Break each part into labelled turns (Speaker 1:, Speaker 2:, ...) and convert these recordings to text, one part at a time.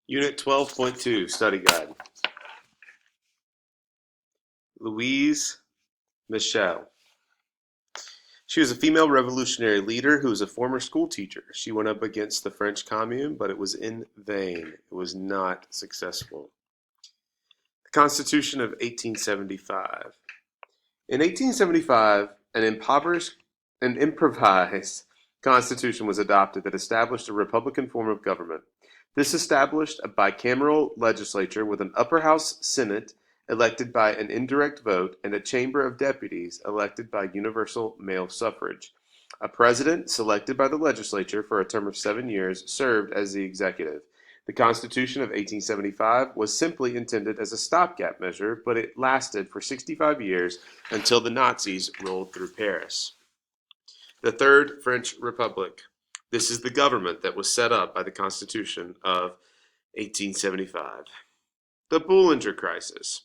Speaker 1: Unit 12.2 Study Guide. Louise Michel. She was a female revolutionary leader who was a former school teacher. She went up against the French Commune, but it was in vain. It was not successful. The Constitution of 1875. In 1875, an improvised constitution was adopted that established a republican form of government. This established a bicameral legislature with an upper house Senate elected by an indirect vote and a Chamber of Deputies elected by universal male suffrage. A president, selected by the legislature for a term of 7 years, served as the executive. The Constitution of 1875 was simply intended as a stopgap measure, but it lasted for 65 years until the Nazis rolled through Paris. The Third French Republic. This is the government that was set up by the Constitution of 1875. The Boulanger Crisis.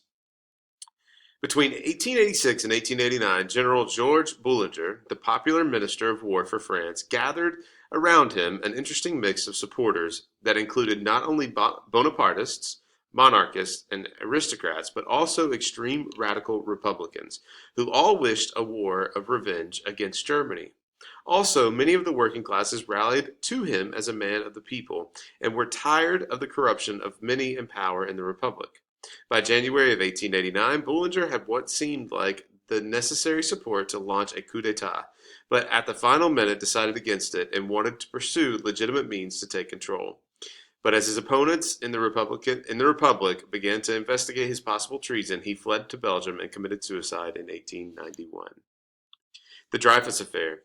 Speaker 1: Between 1886 and 1889, General Georges Boulanger, the popular minister of war for France, gathered around him an interesting mix of supporters that included not only Bonapartists, monarchists, and aristocrats, but also extreme radical Republicans, who all wished a war of revenge against Germany. Also, many of the working classes rallied to him as a man of the people, and were tired of the corruption of many in power in the Republic. By January of 1889, Boulanger had what seemed like the necessary support to launch a coup d'etat, but at the final minute decided against it and wanted to pursue legitimate means to take control. But as his opponents in the Republic began to investigate his possible treason, he fled to Belgium and committed suicide in 1891. The Dreyfus Affair.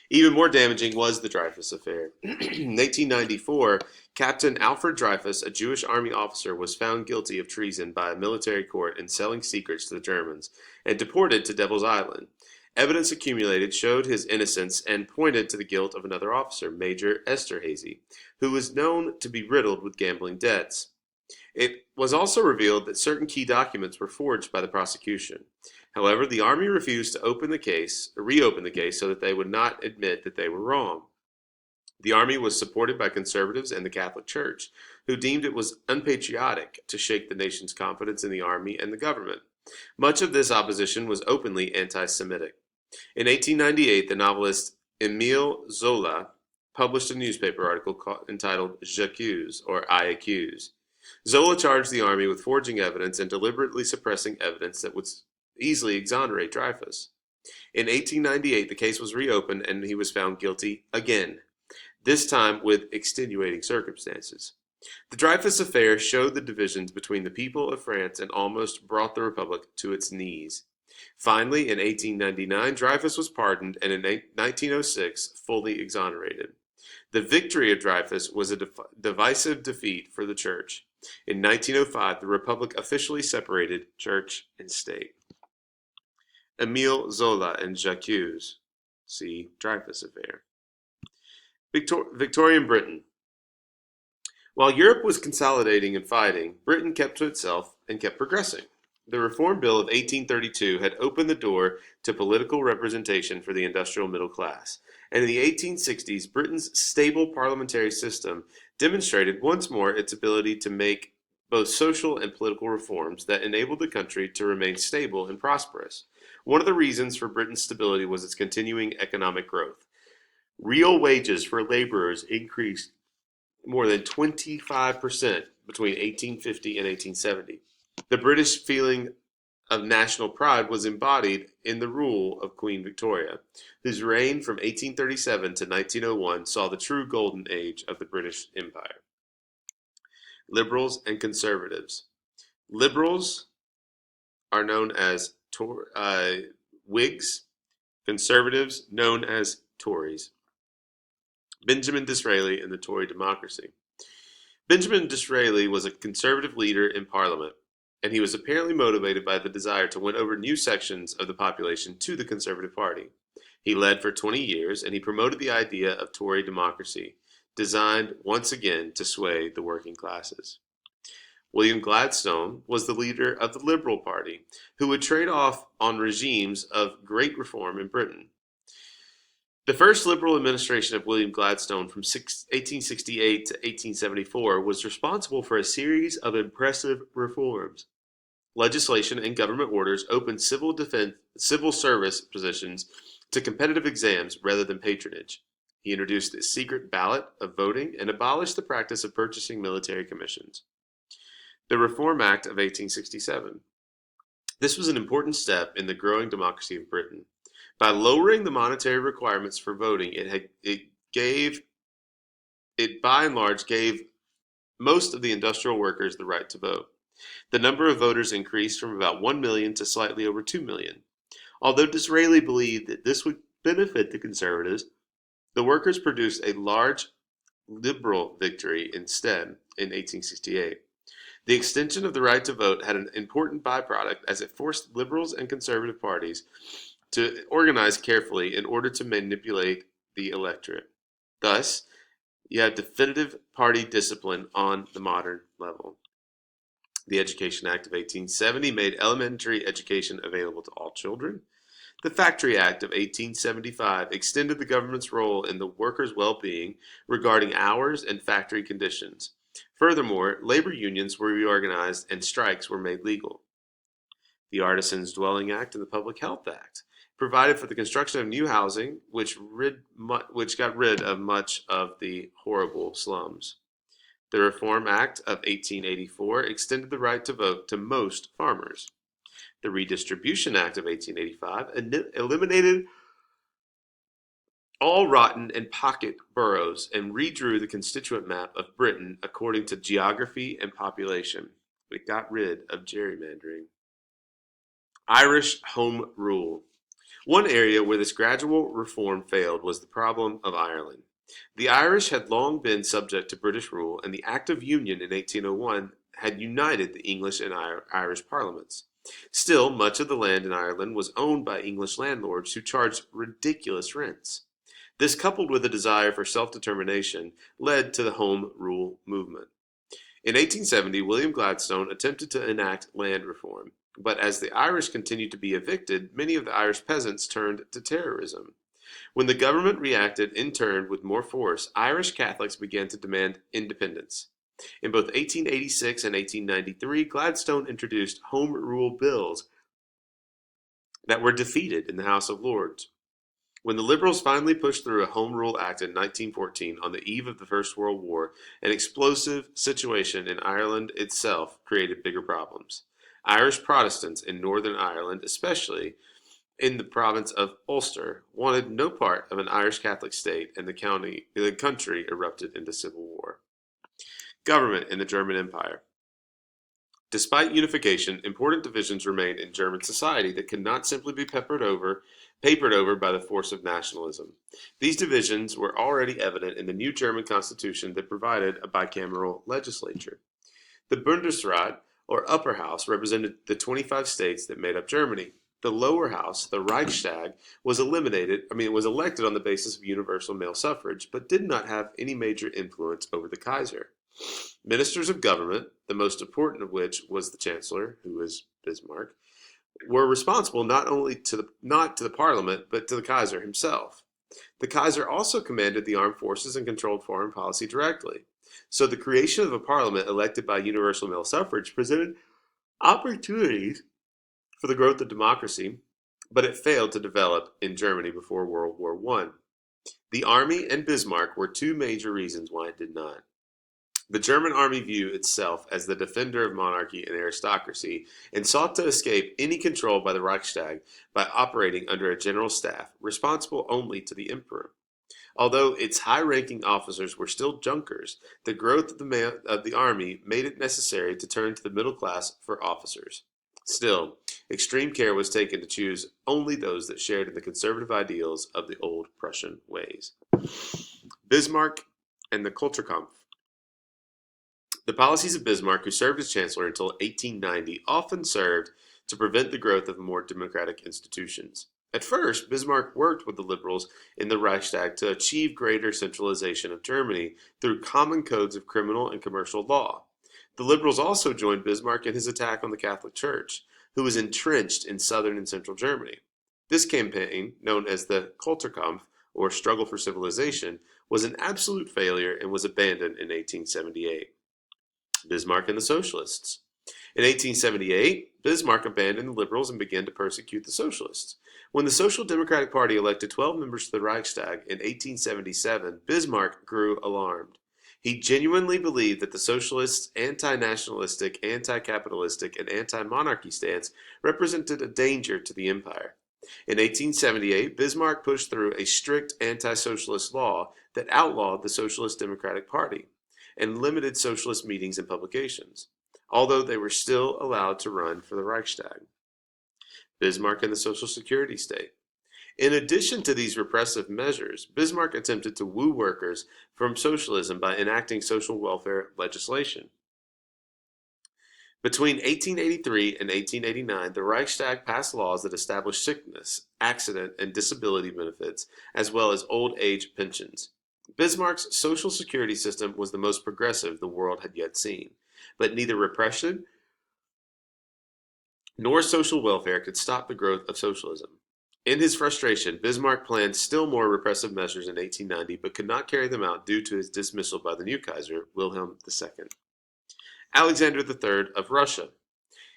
Speaker 1: Even more damaging was the Dreyfus Affair. In 1894, Captain Alfred Dreyfus, a Jewish army officer, was found guilty of treason by a military court in selling secrets to the Germans, and deported to Devil's Island. Evidence accumulated showed his innocence and pointed to the guilt of another officer, Major Esterhazy, who was known to be riddled with gambling debts. It was also revealed that certain key documents were forged by the prosecution. However, the army refused to reopen the case so that they would not admit that they were wrong. The army was supported by conservatives and the Catholic Church, who deemed it was unpatriotic to shake the nation's confidence in the army and the government. Much of this opposition was openly anti-Semitic. In 1898, the novelist Émile Zola published a newspaper article entitled J'accuse, or I Accuse. Zola charged the army with forging evidence and deliberately suppressing evidence that would easily exonerate Dreyfus. In 1898, the case was reopened and he was found guilty again, this time with extenuating circumstances. The Dreyfus Affair showed the divisions between the people of France and almost brought the Republic to its knees. Finally, in 1899, Dreyfus was pardoned and in 1906 fully exonerated. The victory of Dreyfus was a divisive defeat for the Church. In 1905, the Republic officially separated Church and State. Émile Zola and J'accuse. See Dreyfus Affair. Victorian Britain. While Europe was consolidating and fighting, Britain kept to itself and kept progressing. The Reform Bill of 1832 had opened the door to political representation for the industrial middle class, and in the 1860s, Britain's stable parliamentary system demonstrated once more its ability to make both social and political reforms that enabled the country to remain stable and prosperous. One of the reasons for Britain's stability was its continuing economic growth. Real wages for laborers increased more than 25% between 1850 and 1870. The British feeling of national pride was embodied in the rule of Queen Victoria, whose reign from 1837 to 1901 saw the true golden age of the British Empire. Liberals and conservatives. Liberals are known as Whigs, conservatives known as Tories. Benjamin Disraeli and the Tory democracy. Benjamin Disraeli was a conservative leader in Parliament, and he was apparently motivated by the desire to win over new sections of the population to the Conservative Party. He led for 20 years, and he promoted the idea of Tory democracy, designed once again to sway the working classes. William Gladstone was the leader of the Liberal Party, who would trade off on regimes of great reform in Britain. The first Liberal administration of William Gladstone from 1868 to 1874 was responsible for a series of impressive reforms. Legislation and government orders opened civil service positions to competitive exams rather than patronage. He introduced the secret ballot of voting and abolished the practice of purchasing military commissions. The Reform Act of 1867. This was an important step in the growing democracy of Britain. By lowering the monetary requirements for voting, it by and large gave most of the industrial workers the right to vote. The number of voters increased from about 1 million to slightly over 2 million. Although Disraeli believed that this would benefit the Conservatives, the workers produced a large Liberal victory instead in 1868. The extension of the right to vote had an important byproduct as it forced Liberals and Conservative parties to organize carefully in order to manipulate the electorate. Thus, you have definitive party discipline on the modern level. The Education Act of 1870 made elementary education available to all children. The Factory Act of 1875 extended the government's role in the workers' well-being regarding hours and factory conditions. Furthermore, labor unions were reorganized and strikes were made legal. The Artisans' Dwelling Act and the Public Health Act provided for the construction of new housing, which got rid of much of the horrible slums. The Reform Act of 1884 extended the right to vote to most farmers. The Redistribution Act of 1885 eliminated all rotten and pocket boroughs and redrew the constituent map of Britain according to geography and population. It got rid of gerrymandering. Irish Home Rule. One area where this gradual reform failed was the problem of Ireland. The Irish had long been subject to British rule, and the Act of Union in 1801 had united the English and Irish parliaments. Still, much of the land in Ireland was owned by English landlords who charged ridiculous rents. This, coupled with a desire for self-determination, led to the Home Rule movement. In 1870, William Gladstone attempted to enact land reform, but as the Irish continued to be evicted, many of the Irish peasants turned to terrorism. When the government reacted in turn with more force, Irish Catholics began to demand independence. In both 1886 and 1893, Gladstone introduced Home Rule bills that were defeated in the House of Lords. When the Liberals finally pushed through a Home Rule Act in 1914 on the eve of the First World War, an explosive situation in Ireland itself created bigger problems. Irish Protestants in Northern Ireland, especially in the province of Ulster, wanted no part of an Irish Catholic state, and the country erupted into civil war. Government in the German Empire. Despite unification, important divisions remained in German society that could not simply be papered over by the force of nationalism. These divisions were already evident in the new German constitution that provided a bicameral legislature. The Bundesrat, or upper house, represented the 25 states that made up Germany. The lower house, the Reichstag, was elected on the basis of universal male suffrage, but did not have any major influence over the Kaiser. Ministers of government, the most important of which was the Chancellor, who was Bismarck, were responsible not to the Parliament, but to the Kaiser himself. The Kaiser also commanded the armed forces and controlled foreign policy directly. So the creation of a parliament elected by universal male suffrage presented opportunities for the growth of democracy, but it failed to develop in Germany before World War I. The army and Bismarck were two major reasons why it did not. The German army viewed itself as the defender of monarchy and aristocracy and sought to escape any control by the Reichstag by operating under a general staff responsible only to the emperor. Although its high-ranking officers were still Junkers, the growth of the army made it necessary to turn to the middle class for officers. Still, extreme care was taken to choose only those that shared in the conservative ideals of the old Prussian ways. Bismarck and the Kulturkampf. The policies of Bismarck, who served as Chancellor until 1890, often served to prevent the growth of more democratic institutions. At first, Bismarck worked with the liberals in the Reichstag to achieve greater centralization of Germany through common codes of criminal and commercial law. The liberals also joined Bismarck in his attack on the Catholic Church, who was entrenched in southern and central Germany. This campaign, known as the Kulturkampf, or struggle for civilization, was an absolute failure and was abandoned in 1878. Bismarck and the Socialists. In 1878, Bismarck abandoned the liberals and began to persecute the socialists. When the Social Democratic Party elected 12 members to the Reichstag in 1877, Bismarck grew alarmed. He genuinely believed that the socialists' anti-nationalistic, anti-capitalistic, and anti-monarchy stance represented a danger to the empire. In 1878, Bismarck pushed through a strict anti-socialist law that outlawed the Socialist Democratic Party and limited socialist meetings and publications, although they were still allowed to run for the Reichstag. Bismarck and the Social Security State. In addition to these repressive measures, Bismarck attempted to woo workers from socialism by enacting social welfare legislation. Between 1883 and 1889, the Reichstag passed laws that established sickness, accident, and disability benefits, as well as old age pensions. Bismarck's social security system was the most progressive the world had yet seen, but neither repression nor social welfare could stop the growth of socialism. In his frustration, Bismarck planned still more repressive measures in 1890, but could not carry them out due to his dismissal by the new Kaiser, Wilhelm II. Alexander III of Russia.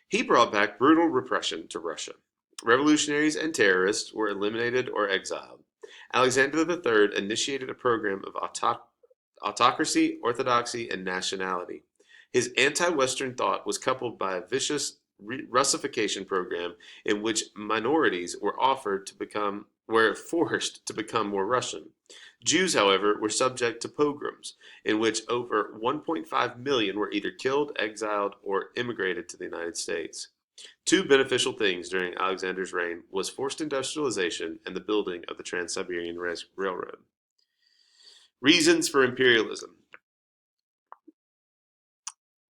Speaker 1: He brought back brutal repression to Russia. Revolutionaries and terrorists were eliminated or exiled. Alexander III initiated a program of autocracy, orthodoxy, and nationality. His anti-Western thought was coupled by a vicious Russification program in which minorities were forced to become more Russian. Jews, however, were subject to pogroms, in which over 1.5 million were either killed, exiled, or immigrated to the United States. Two beneficial things during Alexander's reign was forced industrialization and the building of the Trans-Siberian Railroad. Reasons for imperialism.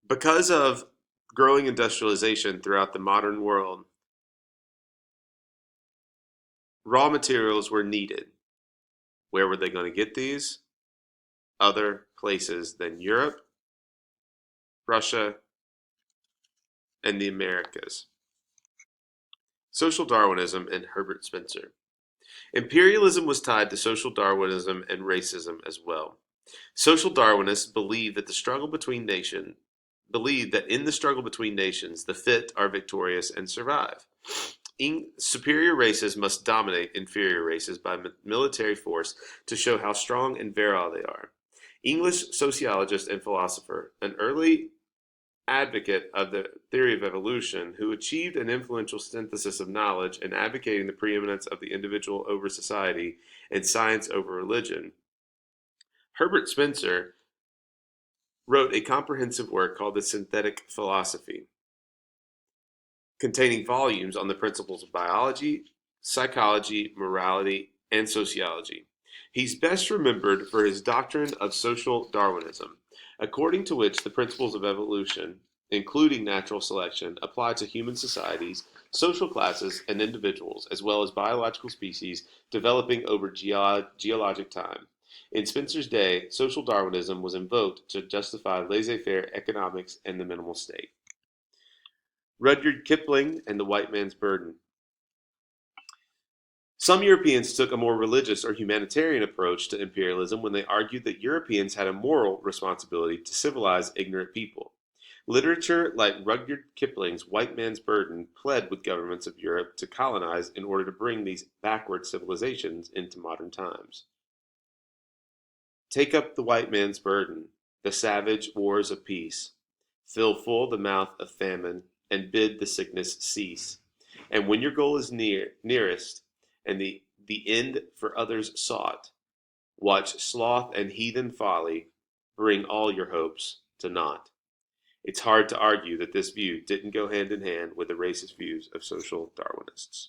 Speaker 1: Because of growing industrialization throughout the modern world, raw materials were needed. Where were they going to get these? Other places than Europe, Russia, and the Americas. Social Darwinism and Herbert Spencer. Imperialism was tied to social Darwinism and racism as well. Social Darwinists believed that in the struggle between nations, the fit are victorious and survive. Superior races must dominate inferior races by military force to show how strong and virile they are. English sociologist and philosopher, an early advocate of the theory of evolution, who achieved an influential synthesis of knowledge and advocating the preeminence of the individual over society and science over religion, Herbert Spencer wrote a comprehensive work called The Synthetic Philosophy, containing volumes on the principles of biology, psychology, morality, and sociology. He's best remembered for his doctrine of social Darwinism, according to which the principles of evolution, including natural selection, apply to human societies, social classes, and individuals, as well as biological species developing over geologic time. In Spencer's day, social Darwinism was invoked to justify laissez-faire economics and the minimal state. Rudyard Kipling and the White Man's Burden. Some Europeans took a more religious or humanitarian approach to imperialism when they argued that Europeans had a moral responsibility to civilize ignorant people. Literature like Rudyard Kipling's White Man's Burden pled with governments of Europe to colonize in order to bring these backward civilizations into modern times. Take up the white man's burden, the savage wars of peace. Fill full the mouth of famine, and bid the sickness cease. And when your goal is nearest, and the end for others sought, watch sloth and heathen folly bring all your hopes to naught. It's hard to argue that this view didn't go hand in hand with the racist views of social Darwinists.